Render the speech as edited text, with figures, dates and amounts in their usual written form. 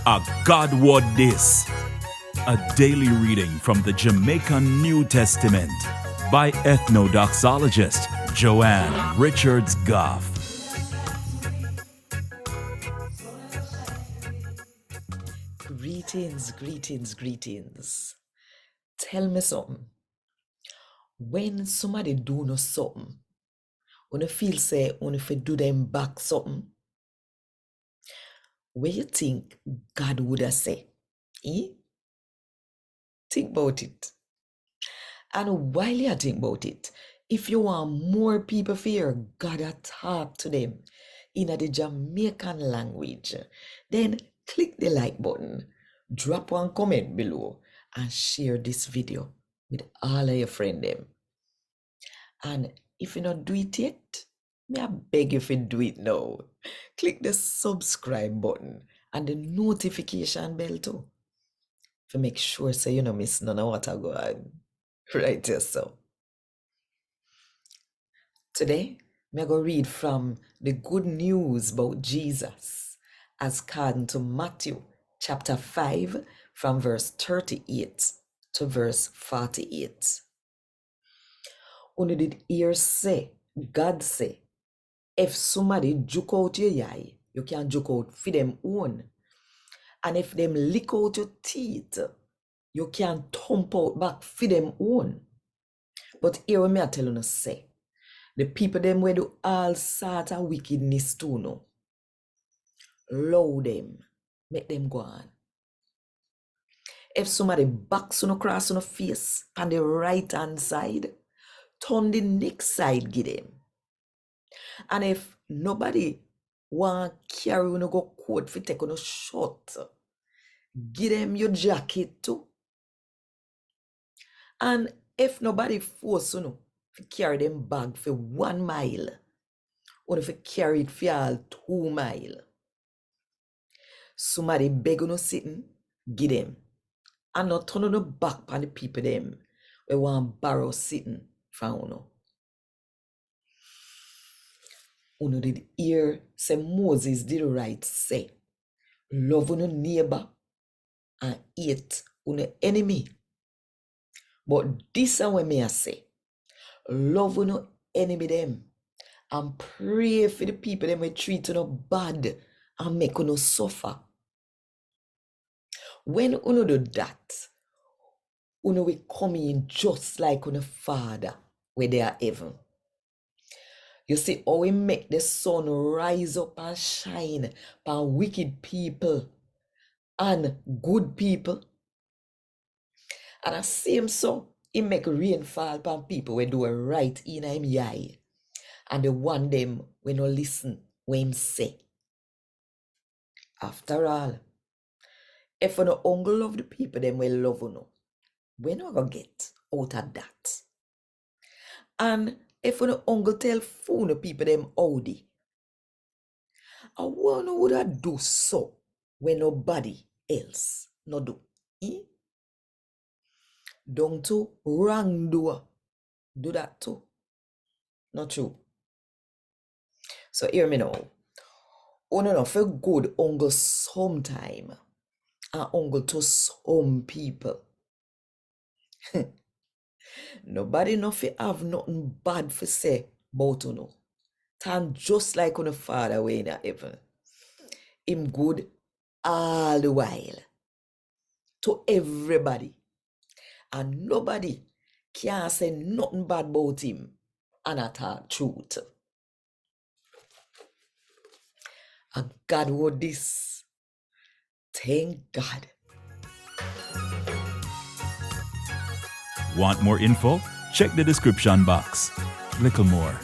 A God Word This, a daily reading from the Jamaican New Testament by Ethnodoxologist Joanne Richards Goffe. Greetings. Tell me something. When somebody do no something, when you feel say when if you do them back something, where you think God would have say? Think about it. And while you think about it, if you want more people to hear God to talk to them in the Jamaican language, then click the like button, drop one comment below, and share this video with all of your friends them. And if you not do it yet, may I beg you to do it now. Click the subscribe button and the notification bell too, to make sure so you don't miss none of what I go on. Right here, so. Today, I'm going to read from the good news about Jesus as according to Matthew chapter 5 from verse 38 to verse 48. When did hear say, God say, if somebody juke out your eye, you can juke out for them own. And if them lick out your teeth, you can thump out back for them own. But here me I tell you say, the people them where do all sort of wickedness too no. Allow them, make them go on. If somebody backs on across on the face on the right hand side, turn the next side give them. And if nobody want carry on go coat for take on a shot, give them your jacket too. And if nobody force you to carry them bag for 1 mile, or if you carry it for all 2 mile, somebody beg on sitting, give them. And not turn on the back on the people them we want borrow sitting from uno. Uno did hear say Moses did right say, love uno neighbor and hate uno enemy. But this is what me I say, love uno enemy them and pray for the people them we treat uno bad and make uno suffer. When uno do that, uno will come in just like uno Father where they are heaven. You see how we make the sun rise up and shine upon wicked people and good people. And the same so, he make rain fall upon people when do right in him eye. And the one them when no listen when him say. After all, if you no uncle love the people, them will love you. We not gonna get out of that. And if you no uncle tell phone people them howdy, I wonder would I do so when nobody else no do. Down to wrong door, do that too. Not true. So hear me now. No, feel good uncle sometime and uncle to some people. Nobody no fi have nothing bad for say about you. Turn just like on the Father way in heaven. Him good all the while to everybody. And nobody can say nothing bad about him and I talk truth. And God wrote this. Thank God. Want more info? Check the description box. Little more.